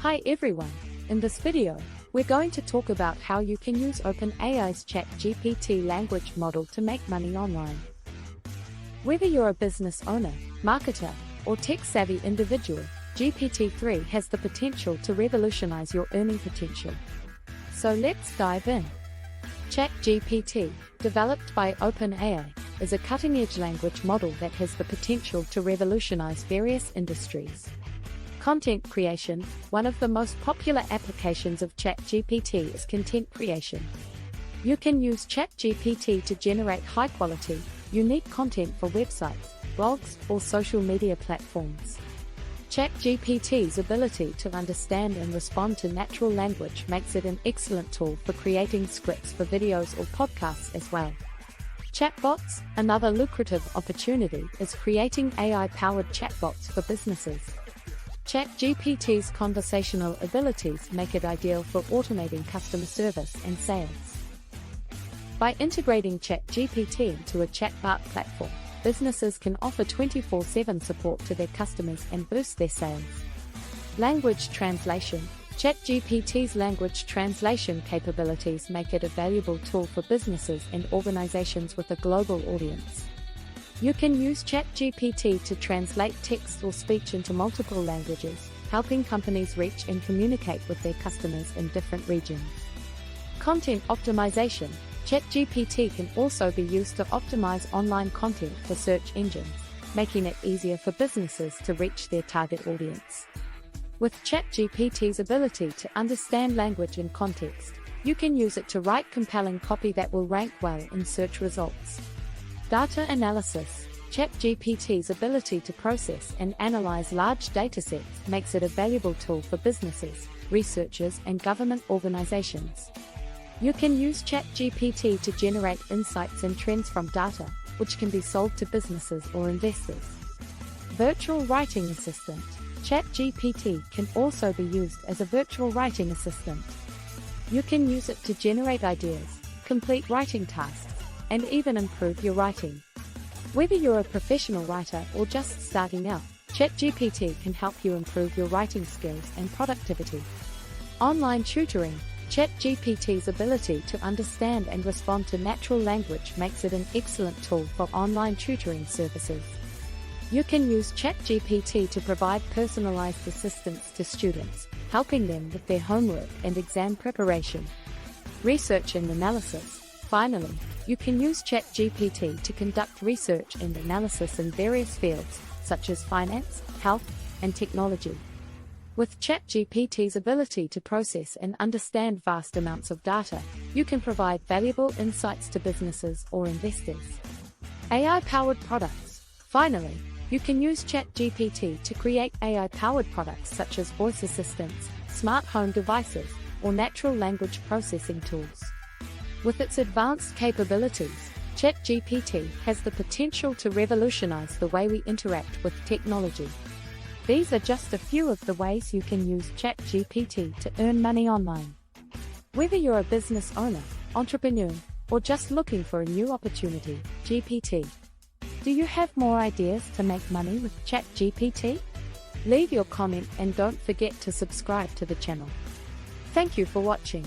Hi everyone, in this video, we're going to talk about how you can use OpenAI's ChatGPT language model to make money online. Whether you're a business owner, marketer, or tech-savvy individual, GPT-3 has the potential to revolutionize your earning potential. So let's dive in. ChatGPT, developed by OpenAI, is a cutting-edge language model that has the potential to revolutionize various industries. Content creation. One of the most popular applications of ChatGPT is content creation. You can use ChatGPT to generate high-quality, unique content for websites, blogs, or social media platforms. ChatGPT's ability to understand and respond to natural language makes it an excellent tool for creating scripts for videos or podcasts as well. Chatbots. Another lucrative opportunity is creating AI-powered chatbots for businesses. ChatGPT's conversational abilities make it ideal for automating customer service and sales. By integrating ChatGPT into a chatbot platform, businesses can offer 24/7 support to their customers and boost their sales. Language translation. ChatGPT's language translation capabilities make it a valuable tool for businesses and organizations with a global audience. You can use ChatGPT to translate text or speech into multiple languages, helping companies reach and communicate with their customers in different regions. Content optimization. ChatGPT can also be used to optimize online content for search engines, making it easier for businesses to reach their target audience. With ChatGPT's ability to understand language and context, you can use it to write compelling copy that will rank well in search results. Data analysis. ChatGPT's ability to process and analyze large datasets makes it a valuable tool for businesses, researchers, and government organizations. You can use ChatGPT to generate insights and trends from data, which can be sold to businesses or investors. Virtual writing assistant. ChatGPT can also be used as a virtual writing assistant. You can use it to generate ideas, complete writing tasks, and even improve your writing. Whether you're a professional writer or just starting out, ChatGPT can help you improve your writing skills and productivity. Online tutoring. ChatGPT's ability to understand and respond to natural language makes it an excellent tool for online tutoring services. You can use ChatGPT to provide personalized assistance to students, helping them with their homework and exam preparation. Research and analysis. Finally, you can use ChatGPT to conduct research and analysis in various fields, such as finance, health, and technology. With ChatGPT's ability to process and understand vast amounts of data, you can provide valuable insights to businesses or investors. AI-powered products. Finally, you can use ChatGPT to create AI-powered products such as voice assistants, smart home devices, or natural language processing tools. With its advanced capabilities, ChatGPT has the potential to revolutionize the way we interact with technology. These are just a few of the ways you can use ChatGPT to earn money online. Whether you're a business owner, entrepreneur, or just looking for a new opportunity, GPT. Do you have more ideas to make money with ChatGPT? Leave your comment and don't forget to subscribe to the channel. Thank you for watching.